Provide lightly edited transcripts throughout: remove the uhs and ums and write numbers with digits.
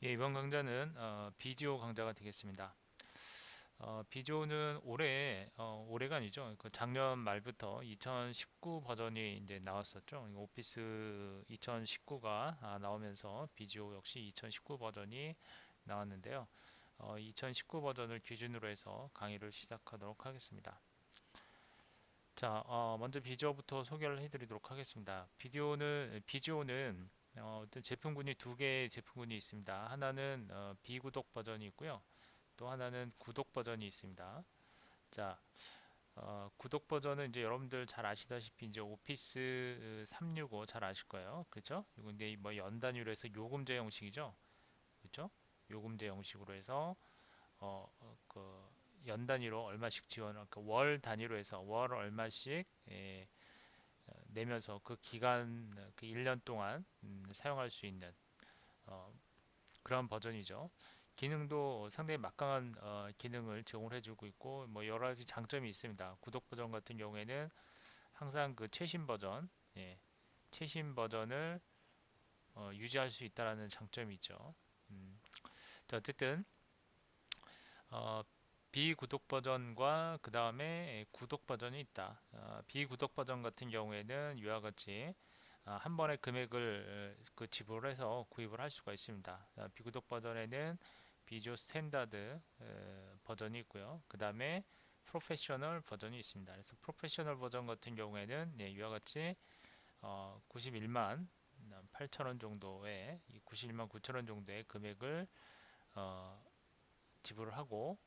예, 이번 강좌는 BGO 강좌가 되겠습니다. BGO는 올해가 아니죠. 그 작년 말부터 2019 버전이 이제 나왔었죠. 오피스 2019가 나오면서 BGO 역시 2019 버전이 나왔는데요. 2019 버전을 기준으로 해서 강의를 시작하도록 하겠습니다. 자, 먼저 BGO부터 소개를 해드리도록 하겠습니다. BGO는 어떤 제품군이 두 개의 제품군이 있습니다. 하나는 비구독 버전이 있고요. 또 하나는 구독 버전이 있습니다. 자, 구독 버전은 이제 여러분들 잘 아시다시피 이제 오피스 365 잘 아실 거예요. 그렇죠? 이거 근데 뭐 연 단위로 해서 요금제 형식이죠. 그렇죠? 요금제 형식으로 해서 그 연 단위로 얼마씩 그러니까 월 단위로 해서 월 얼마씩 내면서 그 기간 그 1년 동안 사용할 수 있는 어, 그런 버전이죠. 기능도 상당히 막강한 기능을 제공을 해주고 있고 뭐 여러 가지 장점이 있습니다. 구독 버전 같은 경우에는 항상 그 최신 버전, 최신 버전을 유지할 수 있다라는 장점이 있죠. 자, 어쨌든 어, 비구독 버전과 그 다음에 구독 버전이 있다. 비구독 버전 같은 경우에는 이와 같이 한 번에 금액을 그 지불해서 구입을 할 수가 있습니다. 비구독 버전에는 비주얼 스탠다드 버전이 있고요. 그 다음에 프로페셔널 버전이 있습니다. 그래서 프로페셔널 버전 같은 경우에는 이와 같이 91만 8천원 정도의 91만 9천원 정도의 금액을 어, 지불을 하고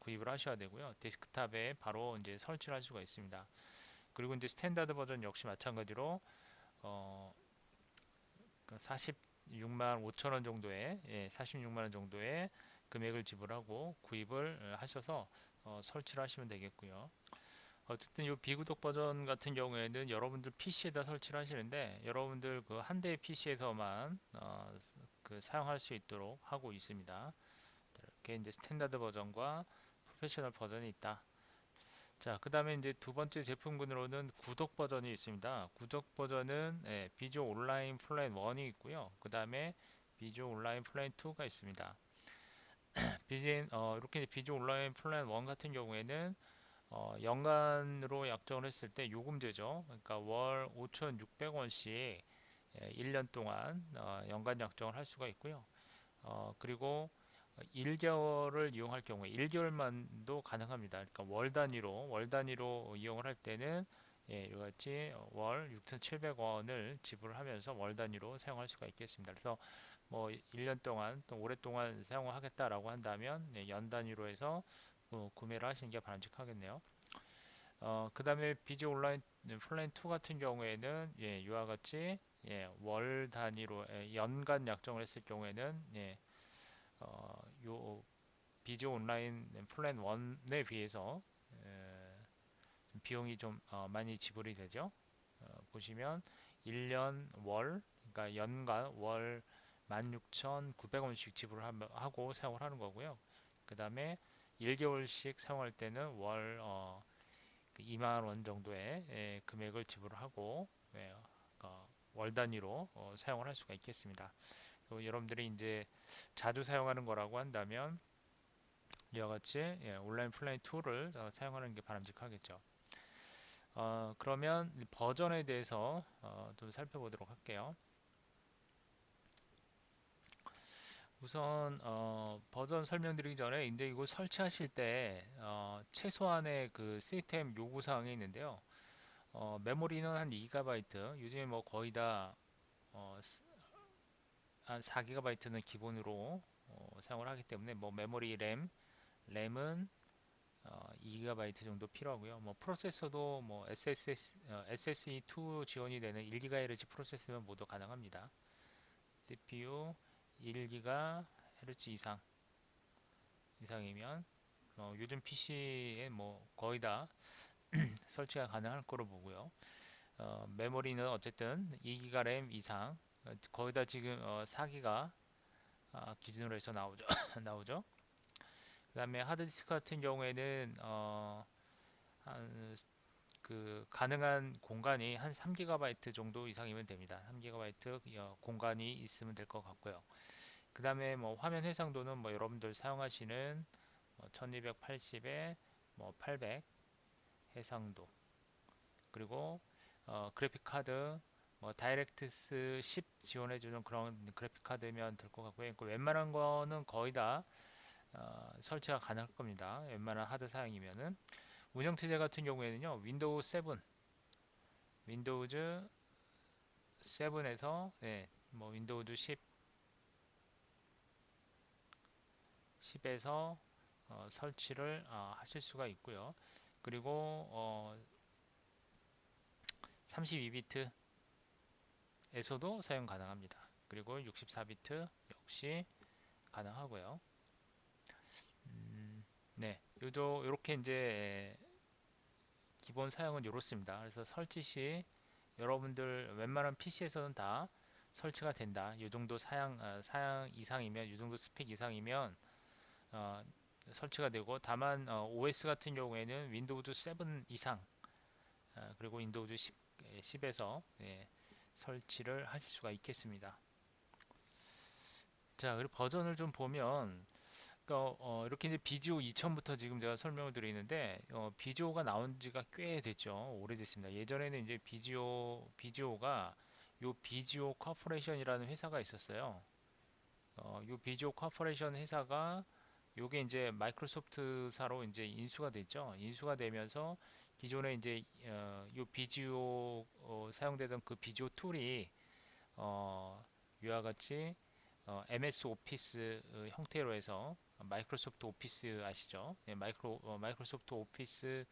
구입을 하셔야 되고요. 데스크탑에 바로 이제 설치를 할 수가 있습니다. 그리고 이제 스탠다드 버전 역시 마찬가지로 어, 46만 5천 원 정도의 46만 원 정도의 금액을 지불하고 구입을 하셔서 설치를 하시면 되겠고요. 어쨌든 이 비구독 버전 같은 경우에는 여러분들 PC에다 설치를 하시는데 여러분들 그 한 대의 PC에서만 그 사용할 수 있도록 하고 있습니다. 이렇게 이제 스탠다드 버전과 프로페셔널 버전이 있다. 자, 그 다음에 이제 두 번째 제품군으로는 구독 버전이 있습니다. 구독 버전은 비주얼 온라인 플랜 1이 있고요. 그 다음에 비주얼 온라인 플랜 2가 있습니다. 이렇게 비주얼 온라인 플랜 1 같은 경우에는 연간으로 약정을 했을 때 요금제죠. 그러니까 월 5,600원씩 1년 동안 연간 약정을 할 수가 있고요. 그리고 1개월을 이용할 경우에 1개월만도 가능합니다. 그러니까 월 단위로 이용을 할 때는 이같이 월 6,700원을 지불을 하면서 월 단위로 사용할 수가 있겠습니다. 그래서 뭐 1년 동안 또 오랫동안 사용을 하겠다라고 한다면 연 단위로 해서 구매를 하시는 게 바람직하겠네요. 그 다음에 비즈 온라인 플랜 2 같은 경우에는 이와 같이 월 단위로 연간 약정을 했을 경우에는 요 비즈 온라인 플랜 1에 비해서 비용이 좀 많이 지불이 되죠. 보시면 1년 그러니까 연간 월 16,900원씩 지불을 하고 사용을 하는 거고요. 그 다음에 1개월씩 사용할 때는 월 2만 원 정도의 금액을 지불을 하고 월 단위로 사용을 할 수가 있겠습니다. 여러분들이 이제 자주 사용하는 거라고 한다면 이와 같이 온라인 플레이 툴을 사용하는 게 바람직하겠죠. 그러면 버전에 대해서 좀 살펴보도록 할게요. 우선 버전 설명드리기 전에 이제 이거 설치하실 때 최소한의 그 시스템 요구 사항이 있는데요. 메모리는 한 2GB, 요즘에 뭐 거의 다 한 4GB는 기본으로 사용을 하기 때문에 뭐 메모리 램은 2GB 정도 필요하고요. 뭐 프로세서도 뭐 SSE2 지원이 되는 1GHz 프로세서면 모두 가능합니다. CPU 1GHz 이상이면 요즘 PC에 뭐 거의 다 설치가 가능할 거로 보고요. 메모리는 어쨌든 2기가 램 이상, 거의 다 지금 4기가 기준으로 해서 나오죠. 나오죠. 그 다음에 하드디스크 같은 경우에는 한 그 가능한 공간이 한 3GB 정도 이상이면 됩니다. 3GB 공간이 있으면 될 것 같고요. 그 다음에 뭐 화면 해상도는 뭐 여러분들 사용하시는 뭐 1280에 뭐 800 해상도, 그리고 그래픽 카드 뭐 다이렉트스 10 지원해주는 그런 그래픽 카드면 될 것 같고요. 그 웬만한 거는 거의 다 설치가 가능할 겁니다. 웬만한 하드 사양이면은. 운영체제 같은 경우에는요, 윈도우 7, 윈도우즈 7에서 뭐 윈도우즈 10, 10에서 설치를 하실 수가 있고요. 그리고 32비트에서도 사용 가능합니다. 그리고 64비트 역시 가능하고요. 네, 요렇게 이제 기본 사용은 이렇습니다. 그래서 설치 시 여러분들 웬만한 PC에서는 다 설치가 된다. 이 정도 사양 이상이면, 이 정도 스펙 이상이면 어, 설치가 되고, 다만 OS 같은 경우에는 윈도우즈 7 이상, 그리고 윈도우즈 10에서 설치를 하실 수가 있겠습니다. 자, 그리고 버전을 좀 보면, 그러니까 이렇게 이제 비지오 2000부터 지금 제가 설명을 드리는데, 비지오가 나온 지가 꽤 됐죠. 오래됐습니다. 예전에는 이제 비지오가 요 비지오 커퍼레이션이라는 회사가 있었어요. 요 비지오 커퍼레이션 회사가 요게 이제 마이크로소프트사로 이제 인수가 됐죠. 인수가 되면서 기존에 이제 요 비지오 사용되던 그 비지오 툴이 어, 위와 같이 MS 오피스 형태로 해서 마이크로소프트 오피스 아시죠? 네, 마이크로소프트 오피스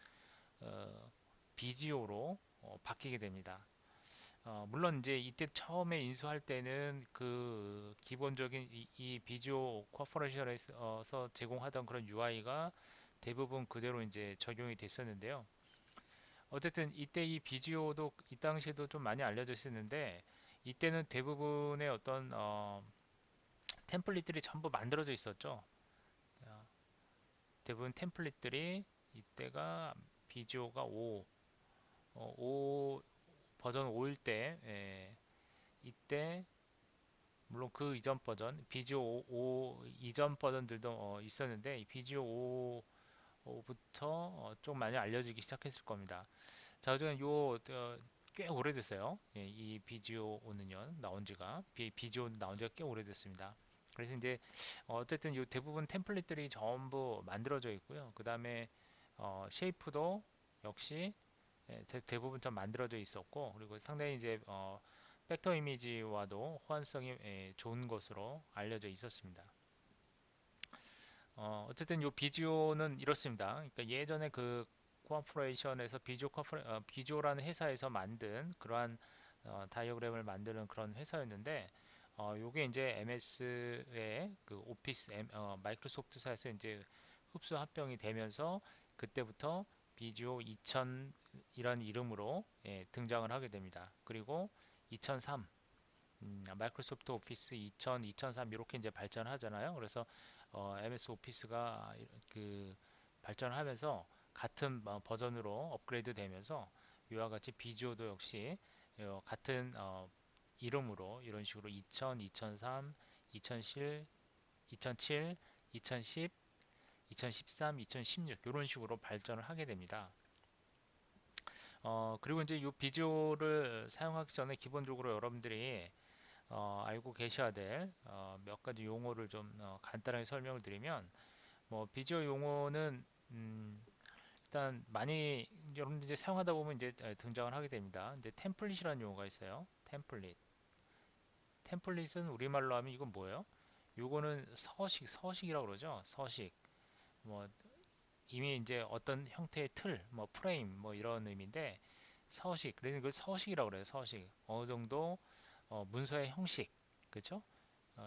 비지오로 바뀌게 됩니다. 물론 이제 이때 처음에 인수할 때는 그 기본적인 이 비주오 코퍼레이션에서 제공하던 그런 UI가 대부분 그대로 이제 적용이 됐었는데요. 어쨌든 이때 이 비주오도 이 당시에도 좀 많이 알려져 있었는데, 이때는 대부분의 어떤 템플릿들이 전부 만들어져 있었죠. 어, 대부분 템플릿들이 이때가 비주오가 5 버전 5일 때, 이때 물론 그 이전 버전, 비주오 5 이전 버전들도 있었는데, 이 비주오 5부터 좀 많이 알려지기 시작했을 겁니다. 자, 어쨌든 꽤 오래됐어요. 이 비주오 5는요, 나온 지가, 비주오 나온 지가 꽤 오래됐습니다. 그래서 이제 어쨌든 요 대부분 템플릿들이 전부 만들어져 있고요. 그 다음에 쉐이프도 역시 대부분 좀 만들어져 있었고, 그리고 상당히 이제 벡터 이미지와도 호환성이 좋은 것으로 알려져 있었습니다. 어쨌든 요 비주오는 이렇습니다. 그러니까 예전에 그 코퍼레이션에서 비주오라는 회사에서 만든 그러한 다이어그램을 만드는 그런 회사였는데, 요게 이제 MS의 그 오피스 마이크로소프트사에서 이제 흡수 합병이 되면서 그때부터 비주오 2000이라는 이름으로 등장을 하게 됩니다. 그리고 2003 마이크로소프트 오피스 2000, 2003 이렇게 이제 발전하잖아요. 그래서 MS 오피스가 그 발전하면서 같은 버전으로 업그레이드 되면서 이와 같이 비주어도 역시 같은 이름으로 이런 식으로 2000, 2003, 2007, 2007, 2010, 2013, 2016 이런 식으로 발전을 하게 됩니다. 그리고 이제 이 비주어를 사용하기 전에 기본적으로 여러분들이 알고 계셔야 될 몇 가지 용어를 좀 간단하게 설명을 드리면, 뭐 비주얼 용어는 일단 많이 여러분들 이제 사용하다 보면 이제 등장을 하게 됩니다. 이제 템플릿이라는 용어가 있어요. 템플릿. 템플릿은 우리말로 하면 이건 뭐예요? 요거는 서식이라고 그러죠. 서식. 뭐 이미 이제 어떤 형태의 틀, 뭐 프레임, 뭐 이런 의미인데, 서식. 그래서 그 서식이라고 그래요. 서식. 어느 정도 문서의 형식. 그렇죠?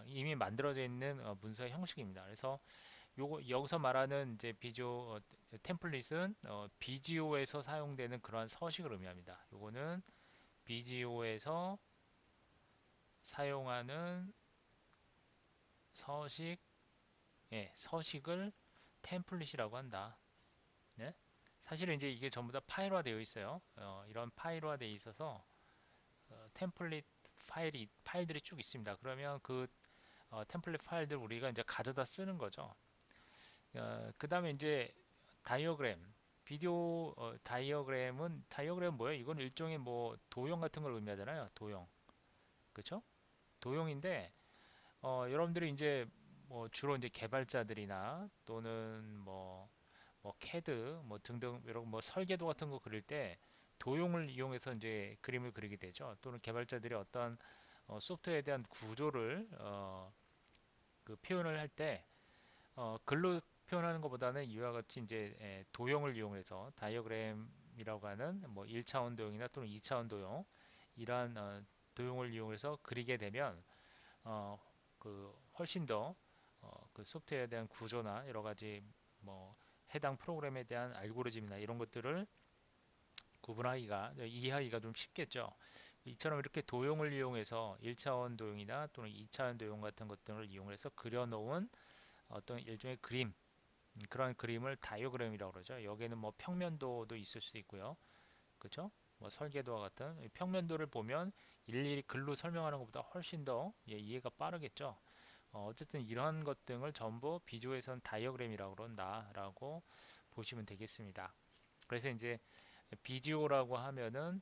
이미 만들어져 있는 문서의 형식입니다. 그래서 요거 여기서 말하는 이제 비주어 템플릿은 BGO에서 사용되는 그러한 서식을 의미합니다. 요거는 BGO에서 사용하는 서식, 서식을 템플릿이라고 한다. 네? 사실은 이제 이게 전부 다 파일화 되어 있어요. 이런 파일화 되어 있어서 템플릿 파일들이 쭉 있습니다. 그러면 그 템플릿 파일들 우리가 이제 가져다 쓰는 거죠. 그 다음에 이제 다이어그램, 비디오 다이어그램은 뭐예요? 이건 일종의 뭐 도형 같은 걸 의미하잖아요. 도형, 그렇죠? 도형인데 여러분들이 이제 뭐 주로 이제 개발자들이나 또는 뭐 캐드 뭐 등등 이런 뭐 설계도 같은 거 그릴 때 도형을 이용해서 이제 그림을 그리게 되죠. 또는 개발자들이 어떤 소프트웨어에 대한 구조를 그 표현을 할 때 글로 표현하는 것보다는 이와 같이 이제 도형을 이용해서 다이어그램이라고 하는 뭐 1차원 도형이나 또는 2차원 도형 이러한 도형을 이용해서 그리게 되면 어, 그 훨씬 더 그 소프트웨어에 대한 구조나 여러 가지 뭐 해당 프로그램에 대한 알고리즘이나 이런 것들을 구분하기가 이해하기가 좀 쉽겠죠. 이처럼 이렇게 도형을 이용해서 1차원 도형이나 또는 2차원 도형 같은 것들을 이용해서 그려놓은 어떤 일종의 그림, 그런 그림을 다이어그램이라고 그러죠. 여기에는 뭐 평면도도 있을 수 있고요. 그렇죠? 뭐 설계도와 같은 평면도를 보면 일일이 글로 설명하는 것보다 훨씬 더 이해가 빠르겠죠. 어쨌든 이러한 것 등을 전부 비주얼에선 다이어그램이라고 그런다라고 보시면 되겠습니다. 그래서 이제 비디오라고 하면은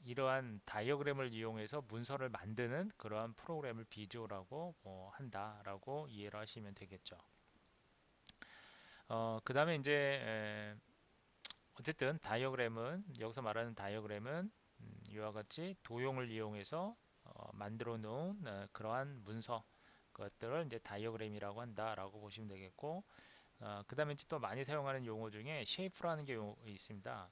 이러한 다이어그램을 이용해서 문서를 만드는 그러한 프로그램을 비디오라고 한다라고 이해를 하시면 되겠죠. 그 다음에 이제 어쨌든 다이어그램은 여기서 말하는 다이어그램은 이와 같이 도형을 이용해서 만들어 놓은 그러한 문서 그것들을 이제 다이어그램이라고 한다라고 보시면 되겠고 그 다음에 또 많이 사용하는 용어 중에 쉐이프라는 게 있습니다.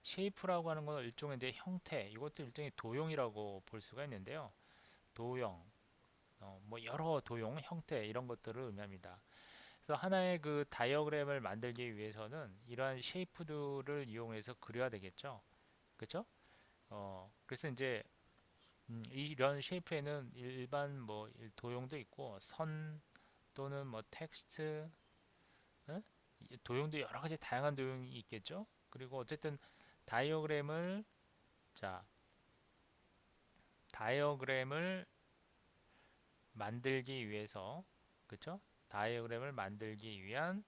쉐이프라고 하는 건 일종의 이제 형태, 이것도 일종의 도형이라고 볼 수가 있는데요. 도형, 뭐 여러 도형, 형태 이런 것들을 의미합니다. 그래서 하나의 그 다이어그램을 만들기 위해서는 이러한 쉐이프들을 이용해서 그려야 되겠죠. 그렇죠? 그래서 이제 이런 쉐이프에는 일반 뭐 도형도 있고 선 또는 뭐 텍스트, 예? 도형도 여러 가지 다양한 도형이 있겠죠. 그리고 어쨌든 다이어그램을 자 다이어그램을 만들기 위해서 그쵸? 다이어그램을 만들기 위한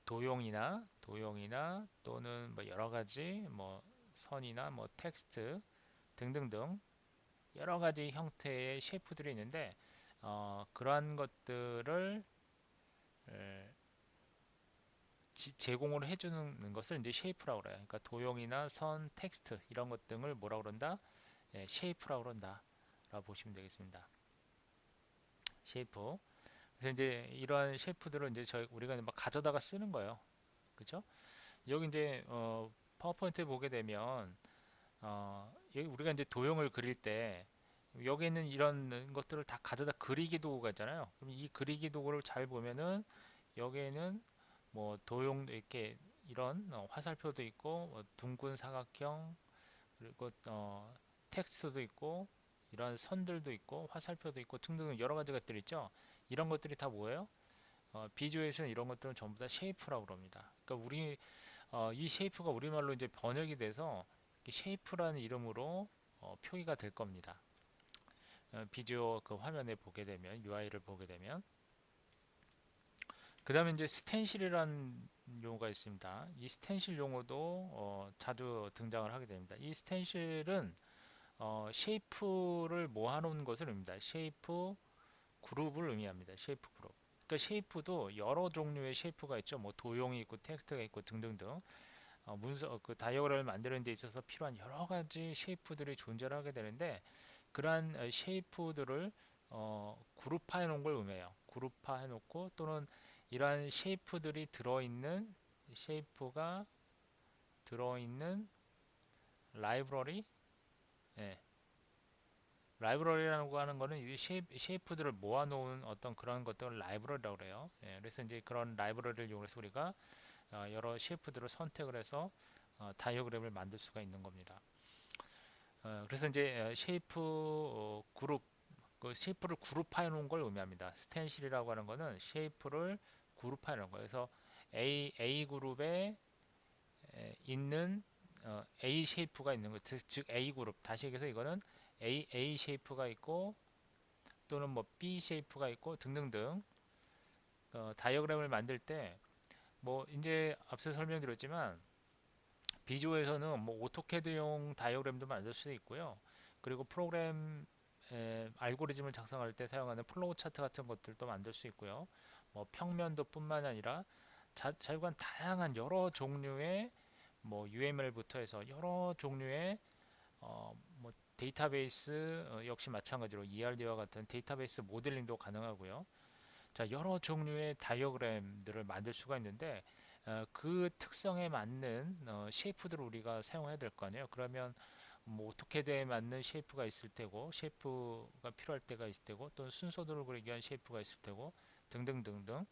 도형이나 또는 뭐 여러 가지 뭐 선이나 뭐 텍스트 등등등 여러 가지 형태의 쉐이프들이 있는데 그러한 것들을 에, 제공을 해주는 것을 이제 쉐이프라고 그래요. 그러니까 도형이나 선, 텍스트 이런 것 등을 뭐라고 그런다? 쉐이프라고 그런다. 라고 보시면 되겠습니다. 쉐이프. 그래서 이제 이러한 쉐이프들을 이제 우리가 막 가져다가 쓰는 거예요. 그죠? 여기 이제 파워포인트에 보게 되면 여기 우리가 이제 도형을 그릴 때 여기 있는 이런 것들을 다 가져다 그리기 도구가 있잖아요. 그럼 이 그리기 도구를 잘 보면은 여기에는 뭐 도형 이렇게 이런 화살표도 있고 둥근 사각형 그리고 텍스트도 있고 이런 선들도 있고 화살표도 있고 등등 여러 가지 것들 있죠. 이런 것들이 다 뭐예요? 비주얼에서는 이런 것들은 전부 다 쉐이프라고 그럽니다. 그러니까 이 쉐이프가 우리말로 이제 번역이 돼서 쉐이프라는 이름으로 표기가 될 겁니다. 비디오 그 화면에 보게 되면 UI를 보게 되면 그 다음에 이제 스텐실이라는 용어가 있습니다. 이 스텐실 용어도 자주 등장을 하게 됩니다. 이 스텐실은 쉐이프를 모아놓은 것을 의미합니다. 쉐이프 그룹을 의미합니다. 쉐이프 그룹. 그러니까 쉐이프도 여러 종류의 쉐이프가 있죠. 뭐 도형이 있고 텍스트가 있고 등등등. 문서 그 다이어그램을 만드는 데 있어서 필요한 여러 가지 쉐이프들이 존재하게 되는데 그러한 쉐이프들을 그룹화해 놓은 걸 의미해요. 그룹화해 놓고 또는 이러한 쉐이프가 들어있는 라이브러리 예, 라이브러리라고 하는 거는 이 쉐이프들을 모아놓은 어떤 그런 것들을 라이브러리라고 그래요. 예, 그래서 이제 그런 라이브러리를 이용해서 우리가 여러 쉐이프들을 선택을 해서 다이어그램을 만들 수가 있는 겁니다. 그래서 이제 쉐이프 그룹, 그 쉐이프를 그룹화해 놓은 걸 의미합니다. 스텐실이라고 하는 거는 쉐이프를 그룹화해 놓은 거예요. 그래서 A 그룹에 있는 A 쉐이프가 있는 것, 즉 A 그룹. 다시 얘기해서 이거는 A 쉐이프가 있고 또는 뭐 B 쉐이프가 있고 등등등. 다이어그램을 만들 때 뭐 이제 앞서 설명드렸지만 비주어에서는 뭐 오토캐드용 다이어그램도 만들 수 있고요. 그리고 프로그램 알고리즘을 작성할 때 사용하는 플로우 차트 같은 것들도 만들 수 있고요. 뭐 평면도 뿐만 아니라 자유간 다양한 여러 종류의 뭐 UML부터 해서 여러 종류의 뭐 데이터베이스 역시 마찬가지로 ERD와 같은 데이터베이스 모델링도 가능하고요. 자, 여러 종류의 다이어그램들을 만들 수가 있는데 그 특성에 맞는 쉐이프들을 우리가 사용해야 될 거 아니에요. 그러면 뭐 오토캐드에 맞는 쉐이프가 있을 테고 쉐이프가 필요할 때가 있을 테고 또는 순서도를 그리기 위한 쉐이프가 있을 테고 등등등등.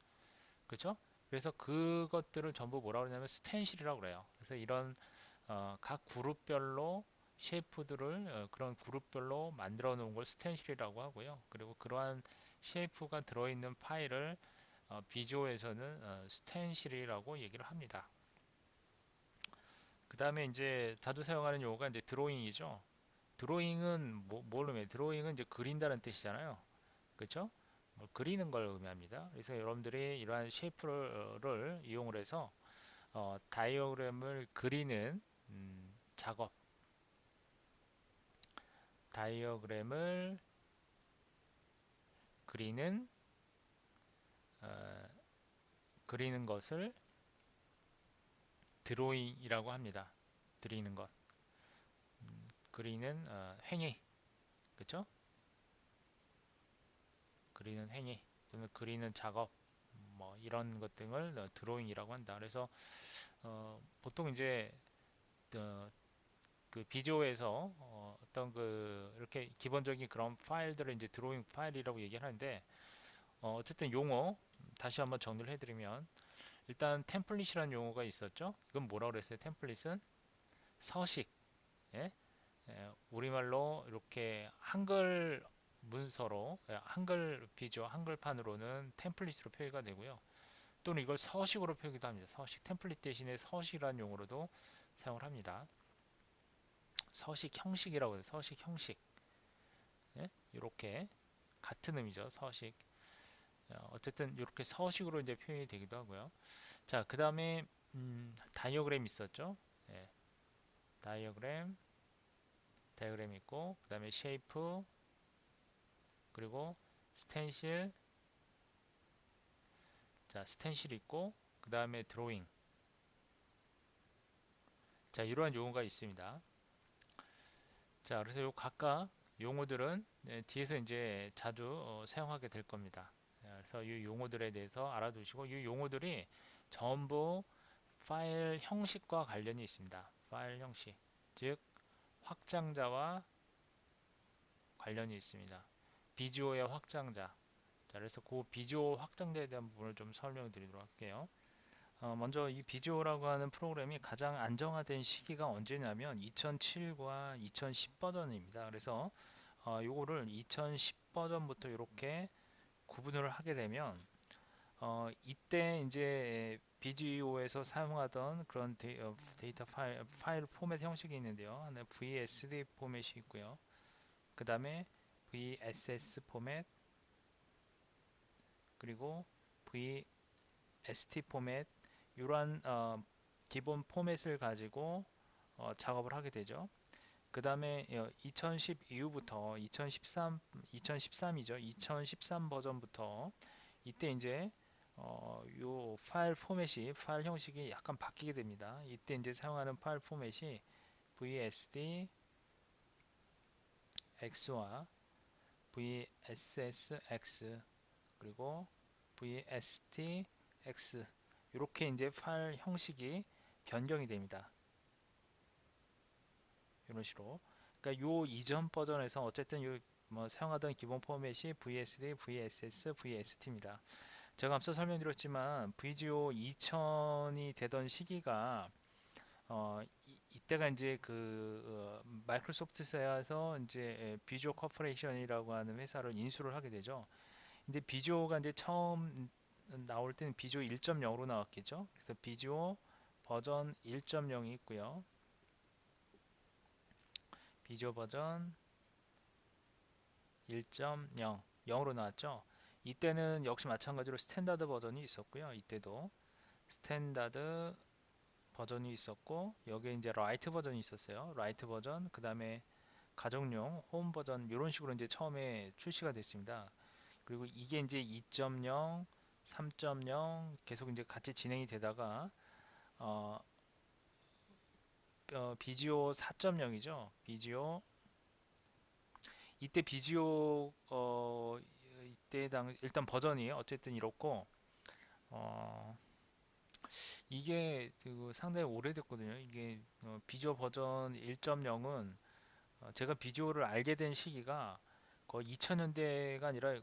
그렇죠? 그래서 그것들을 전부 뭐라고 그러냐면 스텐실이라고 그래요. 그래서 이런 각 그룹별로 쉐이프들을 그런 그룹별로 만들어 놓은 걸 스텐실이라고 하고요. 그리고 그러한 쉐이프가 들어있는 파일을 비주어에서는 스텐실이라고 얘기를 합니다. 그 다음에 이제 자주 사용하는 용어가 이제 드로잉이죠. 드로잉은 뭘 의미해요? 드로잉은 이제 그린다는 뜻이잖아요. 그렇죠? 뭐 그리는 걸 의미합니다. 그래서 여러분들이 이러한 쉐이프를 이용을 해서 다이어그램을 그리는 작업, 다이어그램을 그리는 어, 그리는 것을 드로잉이라고 합니다. 그리는 것, 그리는 행위, 그렇죠? 그리는 행위 또는 그리는 작업, 뭐 이런 것 등을 드로잉이라고 한다. 그래서 보통 이제 어, 그 비주어에서 어떤 그 이렇게 기본적인 그런 파일들을 이제 드로잉 파일이라고 얘기하는데 어쨌든 용어 다시 한번 정리를 해드리면 일단 템플릿이라는 용어가 있었죠. 이건 뭐라고 그랬어요? 템플릿은 서식. 예? 우리말로 이렇게 한글 문서로 한글 비주어 한글판으로는 템플릿으로 표기가 되고요. 또는 이걸 서식으로 표기도 합니다. 서식 템플릿 대신에 서식이라는 용어로도 사용을 합니다. 서식 형식이라고 해요. 서식 형식. 예? 이렇게 같은 의미죠. 서식. 어쨌든 이렇게 서식으로 이제 표현이 되기도 하고요. 자, 그 다음에 다이어그램 있었죠. 예, 다이어그램, 다이어그램 있고 그 다음에 쉐이프 그리고 스텐실, 자 스텐실 있고 그 다음에 드로잉. 자, 이러한 용어가 있습니다. 자, 그래서 요 각각 용어들은 뒤에서 이제 자주 사용하게 될 겁니다. 그래서 이 용어들에 대해서 알아두시고 이 용어들이 전부 파일 형식과 관련이 있습니다. 파일 형식, 즉 확장자와 관련이 있습니다. 비주어의 확장자. 자, 그래서 그 비주어 확장자에 대한 부분을 좀 설명드리도록 할게요. 먼저 이 비주어라고 하는 프로그램이 가장 안정화된 시기가 언제냐면 2007과 2010 버전입니다. 그래서 요거를 2010 버전부터 이렇게 구분을 하게 되면 이때 이제 BGO에서 사용하던 그런 데이터 파일 포맷 형식이 있는데요. 하나 VSD 포맷이 있고요. 그 다음에 VSS 포맷 그리고 VST 포맷 이러한 기본 포맷을 가지고 작업을 하게 되죠. 그 다음에 2010 이후부터 2013이죠. 2013 버전부터 이때 이제 요 파일 포맷이 파일 형식이 약간 바뀌게 됩니다. 이때 이제 사용하는 파일 포맷이 VSD X와 VSSX 그리고 VSTX 이렇게 이제 파일 형식이 변경이 됩니다. 이런 식으로. 그러니까 요 이전 버전에서 어쨌든 요 뭐 사용하던 기본 포맷이 VSD, VSS, VST입니다. 제가 앞서 설명드렸지만 VGO 2000이 되던 시기가 이때가 이제 그 마이크로소프트사에서 이제 비주어 커퍼레이션이라고 하는 회사를 인수를 하게 되죠. 근데 비주어가 이제 처음 나올 때는 비주어 1.0으로 나왔겠죠. 그래서 비주어 버전 1.0이 있고요. 비주어 버전 1.0 0으로 나왔죠. 이때는 역시 마찬가지로 스탠다드 버전이 있었고요. 이때도 스탠다드 버전이 있었고, 여기에 이제 라이트 버전이 있었어요. 라이트 버전, 그 다음에 가정용 홈 버전, 이런 식으로 이제 처음에 출시가 됐습니다. 그리고 이게 이제 2.0, 3.0 계속 이제 같이 진행이 되다가 어, 비지오 4.0이죠. 비지오 이때 비지오 이때 당 일단 버전이 어쨌든 이렇고, 어, 이게 그 상당히 오래됐거든요. 이게 비주어 버전 1.0은 제가 비주어를 알게 된 시기가 거의 2000년대가 아니라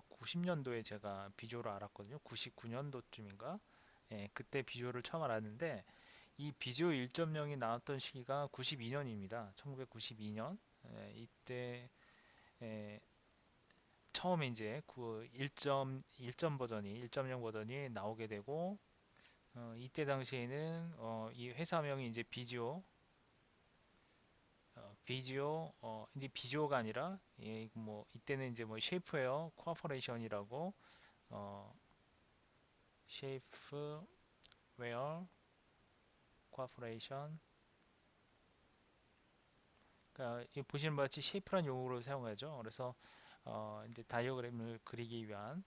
90년도에 제가 비주어를 알았거든요. 99년도쯤인가? 예, 그때 비주어를 처음 알았는데 이 비주어 1.0이 나왔던 시기가 92년입니다. 1992년. 예, 이때 예, 처음에 이제 그 1.1 버전이 1.0 버전이 나오게 되고, 이때 당시에는 이 회사명이 이제 비지오 이제 비지오가 아니라 예, 뭐 이때는 이제 뭐 쉐이프웨어 코퍼레이션이라고 어, 쉐이프웨어 코퍼레이션, 그러니까 이 보시는 바와 같이 쉐이프란 용어로 사용하죠. 그래서 이제 다이어그램을 그리기 위한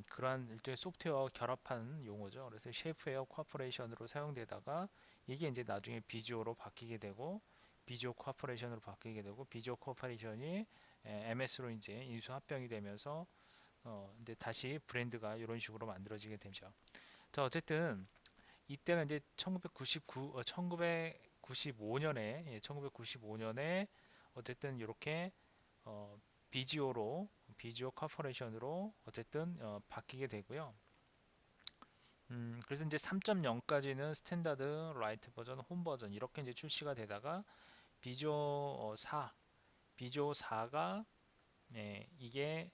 그러한 일종의 소프트웨어 결합한 용어죠. 그래서 쉐이프웨어 코퍼레이션으로 사용되다가 이게 이제 나중에 비주어로 바뀌게 되고, 비주어 코퍼레이션으로 바뀌게 되고, 비주어 코퍼레이션이 MS로 이제 인수 합병이 되면서 이제 다시 브랜드가 이런 식으로 만들어지게 되죠. 자, 어쨌든 이때가 이제 1995년에 1995년에 어쨌든 이렇게 어, 비지오로 비지오 코퍼레이션으로 어쨌든 바뀌게 되고요. 그래서 이제 3.0까지는 스탠다드, 라이트 버전, 홈 버전 이렇게 이제 출시가 되다가 비주어 4, 비주어 4가 이게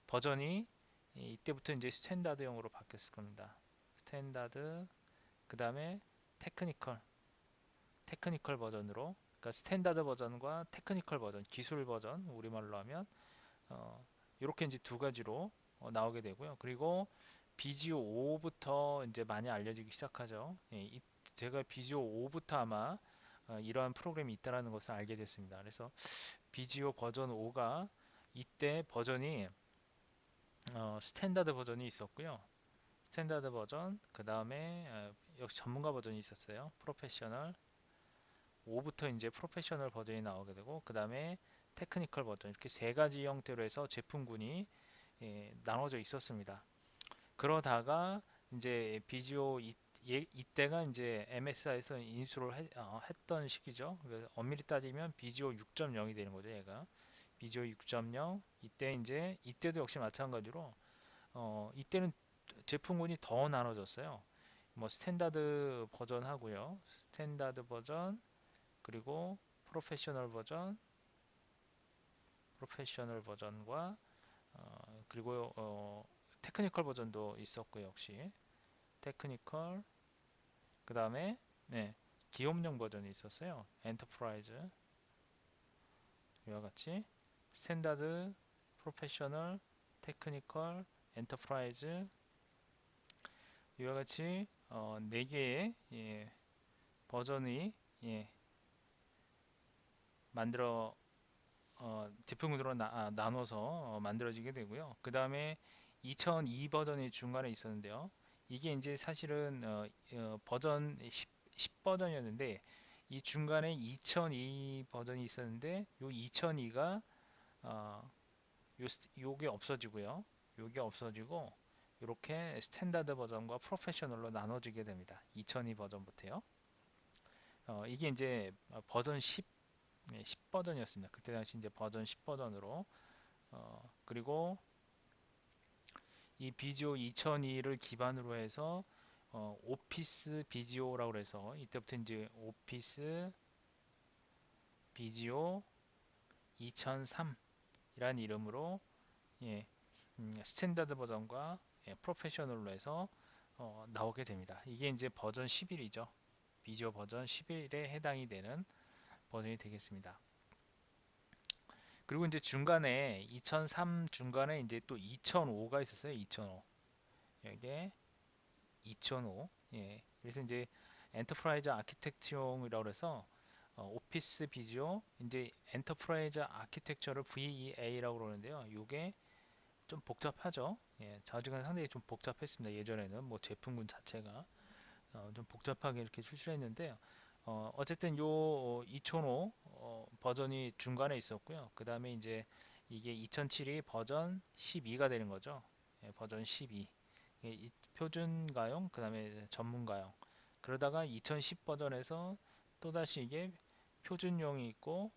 버전이 이때부터 이제 스탠다드용으로 바뀌었을 겁니다. 스탠다드, 그 다음에 테크니컬, 테크니컬 버전으로, 그러니까 스탠다드 버전과 테크니컬 버전, 기술 버전, 우리말로 하면 이렇게 이제 두 가지로 나오게 되고요. 그리고 비지오 5부터 이제 많이 알려지기 시작하죠. 예, 제가 비지오 5부터 아마 이러한 프로그램이 있다라는 것을 알게 됐습니다. 그래서 비지오 버전 5가 이때 버전이 스탠다드 버전이 있었고요. 스탠다드 버전, 그 다음에 역시 전문가 버전이 있었어요. 프로페셔널 5부터 이제 프로페셔널 버전이 나오게 되고, 그 다음에 테크니컬 버전, 이렇게 세 가지 형태로 해서 제품군이 나눠져 있었습니다. 그러다가 이제 비주오 이때가 이제 MSI에서 인수를 했던 시기죠. 그래서 엄밀히 따지면 비주오 6.0이 되는 거죠, 얘가. 비주오 6.0 이때 이제 이때도 역시 마찬가지로 이때는 제품군이 더 나눠졌어요. 뭐 스탠다드 버전 하고요. 스탠다드 버전, 그리고 프로페셔널 버전, 프로페셔널 버전과 그리고 테크니컬 버전도 있었고요. 역시 테크니컬, 그 다음에 네, 기업용 버전이 있었어요. 엔터프라이즈, 이와 같이 스탠다드, 프로페셔널, 테크니컬, 엔터프라이즈, 이와 같이 네 개의 버전이 예, 만들어 제품으로 나눠서 만들어지게 되고요. 그 다음에 2002 버전이 중간에 있었는데요. 이게 이제 사실은 버전 10 버전이었는데 이 중간에 2002 버전이 있었는데 요 2002가 요게 없어지고요. 요게 없어지고 이렇게 스탠다드 버전과 프로페셔널로 나눠지게 됩니다. 2002 버전부터요. 이게 이제 버전 10 버전이었습니다. 그때 당시 이제 버전 10 버전으로 그리고 이 비지오 2002를 기반으로 해서 오피스 비지오라고 해서 이때부터 이제 오피스 비지오 2003이라는 이름으로 예, 스탠다드 버전과 프로페셔널로 해서 나오게 됩니다. 이게 이제 버전 11이죠. 비지오 버전 11에 해당이 되는 버전이 되겠습니다. 그리고 이제 중간에 2003 중간에 이제 또 2005가 있었어요. 2005. 여기에 2005. 예. 그래서 이제 엔터프라이즈 아키텍처용이라고 해서 오피스 비주어 이제 엔터프라이즈 아키텍처를 VEA라고 그러는데요. 이게 좀 복잡하죠. 예. 자주간 상당히 좀 복잡했습니다. 예전에는 뭐 제품군 자체가 좀 복잡하게 이렇게 출시를 했는데 어쨌든 요 2005 버전이 중간에 있었고요. 그 다음에 이제 이게 2007이 버전 12가 되는 거죠. 예, 버전 12. 표준가용, 그 다음에 전문가용. 그러다가 2010 버전에서 또다시 이게 표준용이 있고,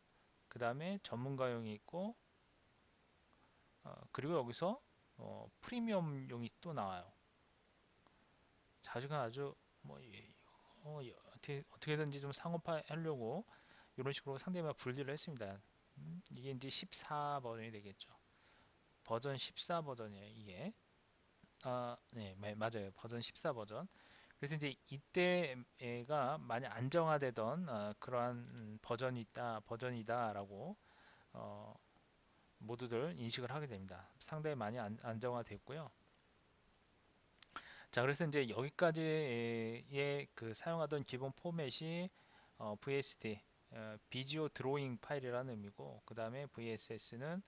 그 다음에 전문가용이 있고, 그리고 여기서 프리미엄용이 또 나와요. 자주가 아주 뭐 어떻게든지 좀 상업화하려고 이런 식으로 상대방 분리를 했습니다. 이게 이제 14 버전이 되겠죠. 버전 14 버전이에요, 이게. 네, 맞아요. 버전 14 버전. 그래서 이제 이때가 많이 안정화되던 그러한 버전이다라고 어, 모두들 인식을 하게 됩니다. 상당히 많이 안정화됐고요. 자, 그래서 이제 여기까지의 그 사용하던 기본 포맷이 VST, 비디오 드로잉 파일이라는 의미고, 그 다음에 VSS는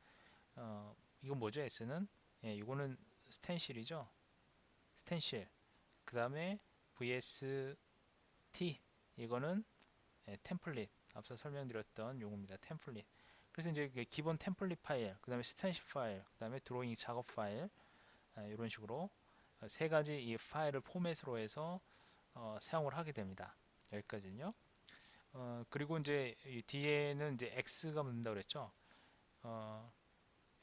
이건 뭐죠? S는 이거는 스텐실이죠. 스텐실. 그 다음에 VST 이거는 템플릿. 앞서 설명드렸던 용어입니다. 템플릿. 그래서 이제 기본 템플릿 파일, 그 다음에 스텐실 파일, 그 다음에 드로잉 작업 파일 이런 식으로 세 가지 이 파일을 포맷으로 해서 사용을 하게 됩니다. 여기까지는요. 그리고 이제 이 뒤에는 이제 X가 붙는다 그랬죠. 어,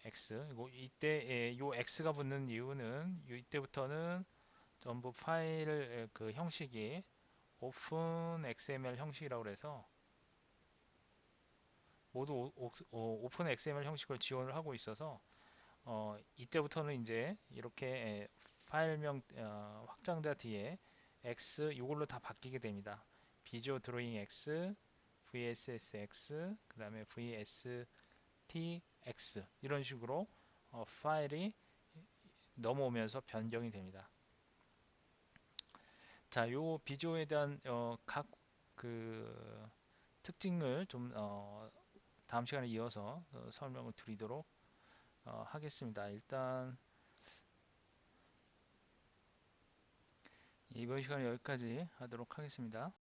X. 이때 요 X가 붙는 이유는 이때부터는 전부 파일 그 형식이 오픈 XML 형식이라고 그래서 모두 오픈 XML 형식을 지원을 하고 있어서 이때부터는 이제 이렇게 파일명 확장자 뒤에 X 이걸로 다 바뀌게 됩니다. 비주얼 드로잉 X, VSS X, 그 다음에 VST X 이런 식으로 파일이 넘어오면서 변경이 됩니다. 자, 요 비주얼에 대한 각 그 특징을 좀 다음 시간에 이어서 설명을 드리도록 하겠습니다. 일단 이번 시간에 여기까지 하도록 하겠습니다.